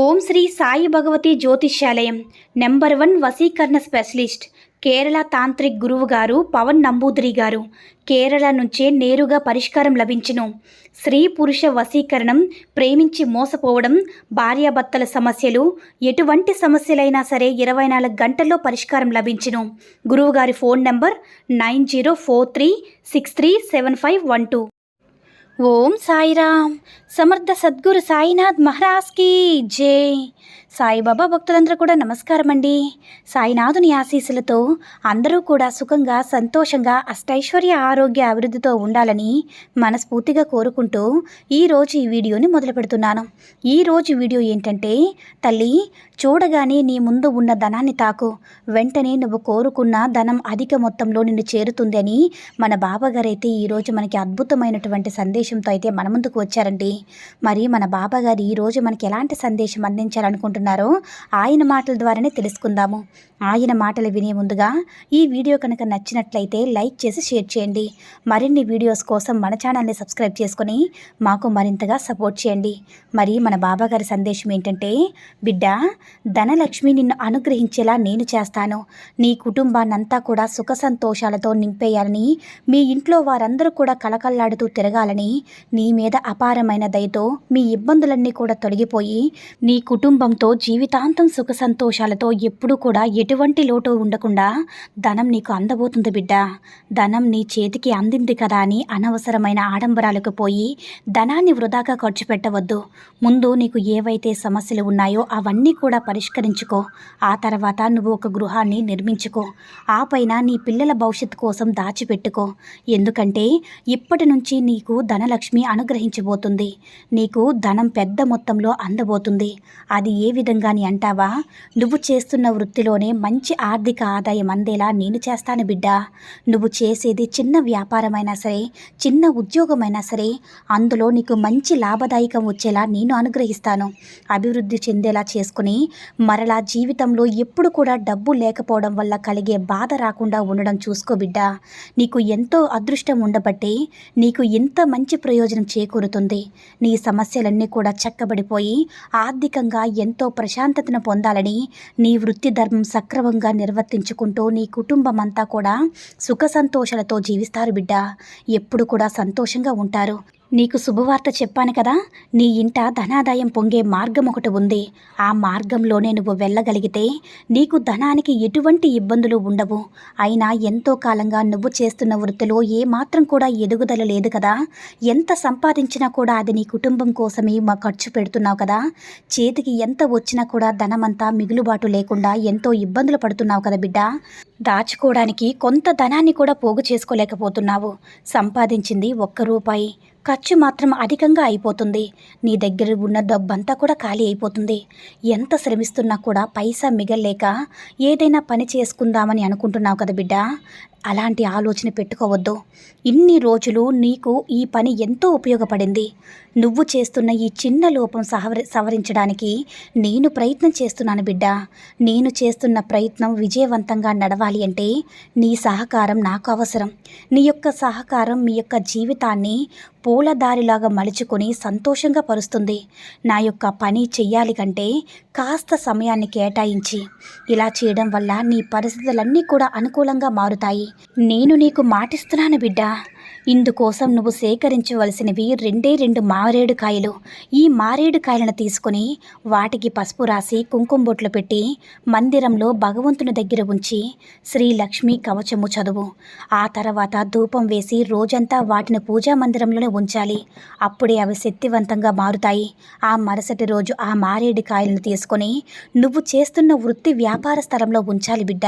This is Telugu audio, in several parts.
ఓం శ్రీ సాయి భగవతి జ్యోతిష్యాలయం నెంబర్ 1 వశీకరణ స్పెషలిస్ట్ కేరళ తాంత్రిక్ గురువు గారు పవన్ నంబూదిరి గారు. కేరళ నుంచే నేరుగా పరిష్కారం లభించును. స్త్రీ పురుష వశీకరణం, ప్రేమించి మోసపోవడం, భార్యాభర్తల సమస్యలు, ఎటువంటి సమస్యలైనా సరే 24 గంటల్లో పరిష్కారం లభించును. గురువుగారి ఫోన్ నంబర్ 9043637512. ఓం సాయిరామ్. సమర్థ సద్గురు సాయినాథ్ మహారాజ్ కి జై. సాయిబాబా భక్తులందరూ కూడా నమస్కారం అండి. సాయినాథుని ఆశీస్సులతో అందరూ కూడా సుఖంగా, సంతోషంగా, అష్టైశ్వర్య, ఆరోగ్య, అభివృద్ధితో ఉండాలని మనస్ఫూర్తిగా కోరుకుంటూ ఈరోజు ఈ వీడియోని మొదలు పెడుతున్నాను. ఈరోజు వీడియో ఏంటంటే, తల్లి చూడగానే నీ ముందు ఉన్న ధనాన్ని తాకు, వెంటనే నువ్వు కోరుకున్న ధనం అధిక మొత్తంలో నిన్ను చేరుతుంది అని మన బాబాగారు అయితే ఈరోజు మనకి అద్భుతమైనటువంటి సందేశంతో అయితే మన ముందుకు వచ్చారండి. మరి మన బాబాగారు ఈరోజు మనకి ఎలాంటి సందేశం అందించాలనుకుంటున్నారో ఆయన మాటల ద్వారానే తెలుసుకుందాము. ఆయన మాటలు వినే ముందుగా ఈ వీడియో కనుక నచ్చినట్లయితే లైక్ చేసి షేర్ చేయండి. మరిన్ని వీడియోస్ కోసం మన ఛానల్ని సబ్స్క్రైబ్ చేసుకొని మాకు మరింతగా సపోర్ట్ చేయండి. మరి మన బాబాగారి సందేశం ఏంటంటే, బిడ్డ, ధనలక్ష్మి నిన్ను అనుగ్రహించేలా నేను చేస్తాను. నీ కుటుంబాన్నంతా కూడా సుఖ సంతోషాలతో నింపేయాలని, మీ ఇంట్లో వారందరూ కూడా కలకల్లాడుతూ తిరగాలని, నీ మీద అపారమైన దయతో మీ ఇబ్బందులన్నీ కూడా తొలగిపోయి నీ కుటుంబంతో జీవితాంతం సుఖ సంతోషాలతో ఎప్పుడూ కూడా ఎటువంటి లోటు ఉండకుండా ధనం నీకు అందబోతుంది బిడ్డ. ధనం నీ చేతికి అందింది కదా అని అనవసరమైన ఆడంబరాలకు పోయి ధనాన్ని వృధాగా ఖర్చు పెట్టవద్దు. ముందు నీకు ఏవైతే సమస్యలు ఉన్నాయో అవన్నీ కూడా పరిష్కరించుకో. ఆ తర్వాత నువ్వు ఒక గృహాన్ని నిర్మించుకో. ఆ పైన నీ పిల్లల భవిష్యత్తు కోసం దాచిపెట్టుకో. ఎందుకంటే ఇప్పటి నుంచి నీకు ధనలక్ష్మి అనుగ్రహించబోతుంది. నీకు ధనం పెద్ద మొత్తంలో అందబోతుంది. అది ఏ విధంగా అని అంటావా? నువ్వు చేస్తున్న వృత్తిలోనే మంచి ఆర్థిక ఆదాయం అందేలా నేను చేస్తాను బిడ్డ. నువ్వు చేసేది చిన్న వ్యాపారమైనా సరే, చిన్న ఉద్యోగమైనా సరే, అందులో నీకు మంచి లాభదాయకం వచ్చేలా నేను అనుగ్రహిస్తాను. అభివృద్ధి చెందేలా చేసుకుని మరలా జీవితంలో ఎప్పుడు కూడా డబ్బు లేకపోవడం వల్ల కలిగే బాధ రాకుండా ఉండడం చూసుకో బిడ్డ. నీకు ఎంతో అదృష్టం ఉండబట్టి నీకు ఇంత మంచి ప్రయోజనం చేకూరుతుంది. నీ సమస్యలన్నీ కూడా చక్కబడిపోయి ఆర్థికంగా ఎంతో ప్రశాంతతను పొందాలని, నీ వృత్తి ధర్మం సక్రమంగా నిర్వర్తించుకుంటూ నీ కుటుంబం అంతా కూడా సుఖ సంతోషాలతో జీవిస్తారు బిడ్డ. ఎప్పుడు కూడా సంతోషంగా ఉంటారు. నీకు శుభవార్త చెప్పాను కదా, నీ ఇంట ధనాదాయం పొంగే మార్గం ఒకటి ఉంది. ఆ మార్గంలోనే నువ్వు వెళ్ళగలిగితే నీకు ధనానికి ఎటువంటి ఇబ్బందులు ఉండవు. అయినా ఎంతో కాలంగా నువ్వు చేస్తున్న వృత్తిలో ఏమాత్రం కూడా ఎదుగుదల లేదు కదా. ఎంత సంపాదించినా కూడా అది నీ కుటుంబం కోసమే ఖర్చు పెడుతున్నావు కదా. చేతికి ఎంత వచ్చినా కూడా ధనమంతా మిగులుబాటు లేకుండా ఎంతో ఇబ్బందులు పడుతున్నావు కదా బిడ్డ. దాచుకోవడానికి కొంత ధనాన్ని కూడా పోగు చేసుకోలేకపోతున్నావు. సంపాదించింది 1 రూపాయి, ఖర్చు మాత్రం అధికంగా అయిపోతుంది. నీ దగ్గర ఉన్న డబ్బంతా కూడా ఖాళీ అయిపోతుంది. ఎంత శ్రమిస్తున్నా కూడా పైసా మిగల్లేక ఏదైనా పని చేసుకుందామని అనుకుంటున్నావు కదా బిడ్డ. అలాంటి ఆలోచన పెట్టుకోవద్దు. ఇన్ని రోజులు నీకు ఈ పని ఎంతో ఉపయోగపడింది. నువ్వు చేస్తున్న ఈ చిన్న లోపం సవరించడానికి నేను ప్రయత్నం చేస్తున్నాను బిడ్డ. నేను చేస్తున్న ప్రయత్నం విజయవంతంగా నడవాలి అంటే నీ సహకారం నాకు అవసరం. నీ యొక్క సహకారం మీ యొక్క జీవితాన్ని పూలదారిలాగా మలుచుకొని సంతోషంగా పరుస్తుంది. నా యొక్క పని చెయ్యాలి కంటే కాస్త సమయాన్ని కేటాయించి ఇలా చేయడం వల్ల నీ పరిస్థితులన్నీ కూడా అనుకూలంగా మారుతాయి. నేను నీకు మాటిస్తున్నాను బిడ్డ. ఇందుకోసం నువ్వు సేకరించవలసినవి 2 మారేడుకాయలు. ఈ మారేడుకాయలను తీసుకొని వాటికి పసుపు రాసి కుంకుమ బొట్లు పెట్టి మందిరంలో భగవంతుని దగ్గర ఉంచి శ్రీ లక్ష్మీ కవచము చదువు. ఆ తర్వాత ధూపం వేసి రోజంతా వాటిని పూజా మందిరంలోనే ఉంచాలి. అప్పుడే అవి శక్తివంతంగా మారుతాయి. ఆ మరుసటి రోజు ఆ మారేడుకాయలను తీసుకొని నువ్వు చేస్తున్న వృత్తి వ్యాపార స్థలంలో ఉంచాలి బిడ్డ.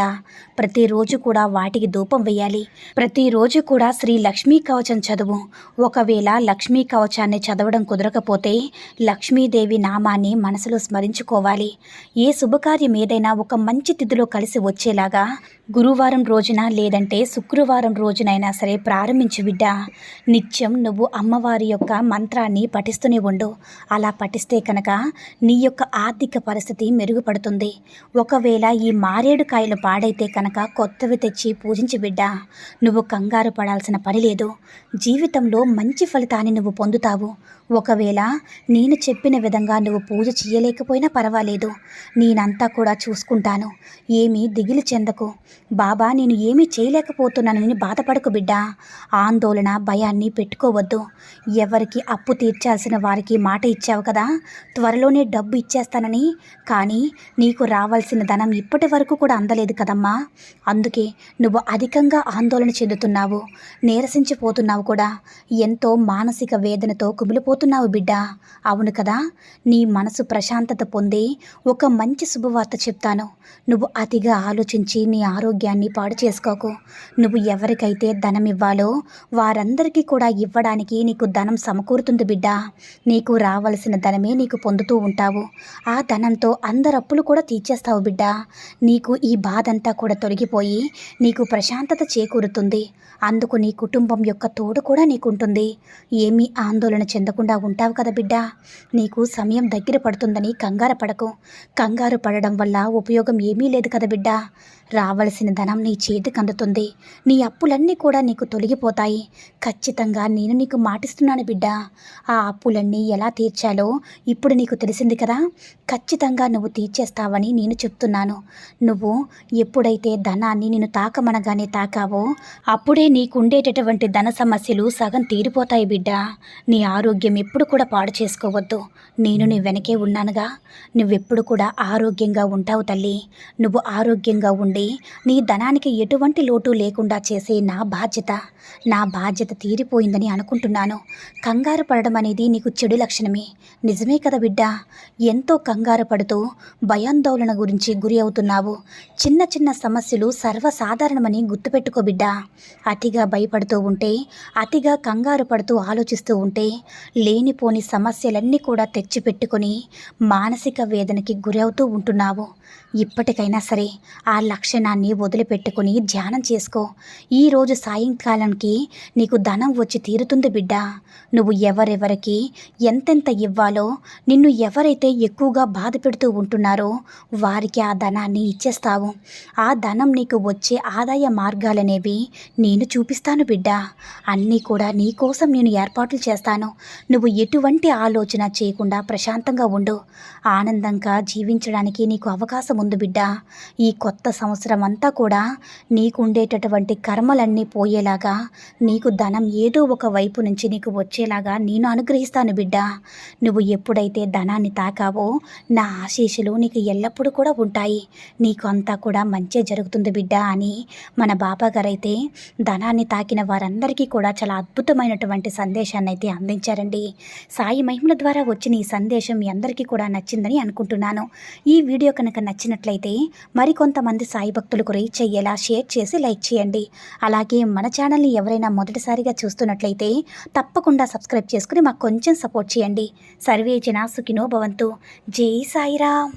ప్రతిరోజు కూడా వాటికి ధూపం వేయాలి. ప్రతిరోజు కూడా శ్రీ లక్ష్మీ కవచం చదువు. ఒకవేళ లక్ష్మీ కవచాన్ని చదవడం కుదరకపోతే లక్ష్మీదేవి నామాన్ని మనసులో స్మరించుకోవాలి. ఏ శుభకార్యం ఏదైనా ఒక మంచి తిథిలో కలిసి వచ్చేలాగా గురువారం రోజున లేదంటే శుక్రవారం రోజునైనా సరే ప్రారంభించు బిడ్డ. నిత్యం నువ్వు అమ్మవారి యొక్క మంత్రాన్ని పఠిస్తూనే ఉండు. అలా పఠిస్తే కనుక నీ యొక్క ఆర్థిక పరిస్థితి మెరుగుపడుతుంది. ఒకవేళ ఈ మారేడుకాయలు పాడైతే కనుక కొత్తవి తెచ్చి పూజించి బిడ్డ. నువ్వు కంగారు పడాల్సిన పని లేదు. జీవితంలో మంచి ఫలితాన్ని నువ్వు పొందుతావు. ఒకవేళ నేను చెప్పిన విధంగా నువ్వు పూజ చేయలేకపోయినా పర్వాలేదు, నేనంతా కూడా చూసుకుంటాను. ఏమీ దిగులు చెందకు. బాబా నేను ఏమీ చేయలేకపోతున్నానని బాధపడకు బిడ్డా. ఆందోళన భయాన్ని పెట్టుకోవద్దు. ఎవరికి అప్పు తీర్చాల్సిన వారికి మాట ఇచ్చావు కదా, త్వరలోనే డబ్బు ఇచ్చేస్తానని. కానీ నీకు రావాల్సిన ధనం ఇప్పటి వరకు కూడా అందలేదు కదమ్మా. అందుకే నువ్వు అధికంగా ఆందోళన చెందుతున్నావు, నీరసించిపోతున్నావు కూడా. ఎంతో మానసిక వేదనతో కుమిలిపోతున్నావు బిడ్డా. అవును కదా. నీ మనసు ప్రశాంతత పొంది ఒక మంచి శుభవార్త చెప్తాను. నువ్వు అతిగా ఆలోచించి నీ ఆరోగ్యాన్ని పాడు చేసుకోకు. నువ్వు ఎవరికైతే ధనం ఇవ్వాలో వారందరికీ కూడా ఇవ్వడానికి నీకు ధనం సమకూరుతుంది బిడ్డా. నీకు రావాల్సిన ధనమే నీకు పొందుతూ ఉంటావు. ఆ ధనంతో అందరు అప్పులు కూడా తీర్చేస్తావు బిడ్డా. నీకు ఈ బాధంతా కూడా తొలగిపోయి నీకు ప్రశాంతత చేకూరుతుంది. అందుకు నీ కుటుంబం యొక్క తోడు కూడా నీకుంటుంది. ఏమీ ఆందోళన చెందకుండా ఉంటావు కదా బిడ్డా. నీకు సమయం దగ్గర పడుతుందని కంగారు పడకు. కంగారు పడడం వల్ల ఉపయోగం ఏమీ లేదు కదా బిడ్డా. రావలసిన ధనం నీ చేతికి అందుతుంది. నీ అప్పులన్నీ కూడా నీకు తొలగిపోతాయి. ఖచ్చితంగా నేను నీకు మాటిస్తున్నాను బిడ్డా. ఆ అప్పులన్నీ ఎలా తీర్చాలో ఇప్పుడు నీకు తెలిసింది కదా. ఖచ్చితంగా నువ్వు తీర్చేస్తావని నేను చెప్తున్నాను. నువ్వు ఎప్పుడైతే ధనాన్ని నేను తాకమనగానే తాకావో అప్పుడే నీకుండేటటువంటి ధన సమస్యలు సగం తీరిపోతాయి బిడ్డా. నీ ఆరోగ్యం ఎప్పుడు కూడా పాడు చేసుకోవద్దు. నేను నీ వెనకే ఉన్నానుగా. నువ్వెప్పుడు కూడా ఆరోగ్యంగా ఉంటావు తల్లి. నువ్వు ఆరోగ్యంగా ఉండి నీ ధనానికి ఎటువంటి లోటు లేకుండా చేసే నా బాధ్యత తీరిపోయిందని అనుకుంటున్నాను. కంగారు పడడం అనేది నీకు చెడు లక్షణమే. నిజమే కదా బిడ్డా. ఎంతో కంగారు పడుతూ భయాందోళన గురించి గురి అవుతున్నావు. చిన్న చిన్న సమస్యలు సర్వసాధారణమని గుర్తుపెట్టుకో బిడ్డా. అతిగా భయపడుతూ ఉంటే, అతిగా కంగారు పడుతూ ఆలోచిస్తూ ఉంటే లేనిపోని సమస్యలన్నీ కూడా తెచ్చిపెట్టుకొని మానసిక వేదనకి గురి అవుతూ ఉంటున్నావు. ఇప్పటికైనా సరే ఆ లక్షణాన్ని వదిలిపెట్టుకుని ధ్యానం చేసుకో. ఈరోజు సాయంకాలానికి నీకు ధనం వచ్చి తీరుతుంది బిడ్డా. నువ్వు ఎవరెవరికి ఎంతెంత ఇవ్వాలో, నిన్ను ఎవరైతే ఎక్కువగా బాధ పెడుతూ ఉంటున్నారో వారికి ఆ ధనాన్ని ఇచ్చేస్తావు. ఆ ధనం నీకు వచ్చే ఆదాయ మార్గాలనేవి నేను చూపిస్తాను బిడ్డా. అన్నీ కూడా నీ కోసం నేను ఏర్పాట్లు చేస్తాను. నువ్వు ఎటువంటి ఆలోచన చేయకుండా ప్రశాంతంగా ఉండు. ఆనందంగా జీవించడానికి నీకు అవకాశం ఉంది బిడ్డా. ఈ కొత్త సంవత్సరం అంతా కూడా నీకు ఉండేటటువంటి కర్మలన్నీ పోయేలాగా, నీకు ధనం ఏదో ఒక వైపు నుంచి నీకు వచ్చేలాగా నేను అనుగ్రహిస్తాను బిడ్డా. నువ్వు ఎప్పుడైతే ధనాన్ని తాకావో నా ఆశీస్సులు నీకు ఎల్లప్పుడూ కూడా ఉంటాయి. నీకు అంతా కూడా మంచే జరుగుతుంది బిడ్డా అని మన బాబాగారు అయితే ధనాన్ని తాకిన వారందరికీ కూడా చాలా అద్భుతమైనటువంటి సందేశాన్ని అయితే అందించారండి. సాయి మహిమల ద్వారా వచ్చిన ఈ సందేశం మీ అందరికీ కూడా నచ్చిందని అనుకుంటున్నాను. ఈ వీడియో కనుక నచ్చినట్లయితే మరికొంతమంది సాయి భక్తులకు రీచ్ అయ్యేలా షేర్ చేసి లైక్ చేయండి. అలాగే మన ఛానల్ని ఎవరైనా మొదటిసారిగా చూస్తున్నట్లయితే తప్పకుండా సబ్స్క్రైబ్ చేసుకుని మాకు కొంచెం సపోర్ట్ చేయండి. సర్వే జనా సుఖినో భవంతు. జై సాయిరామ్.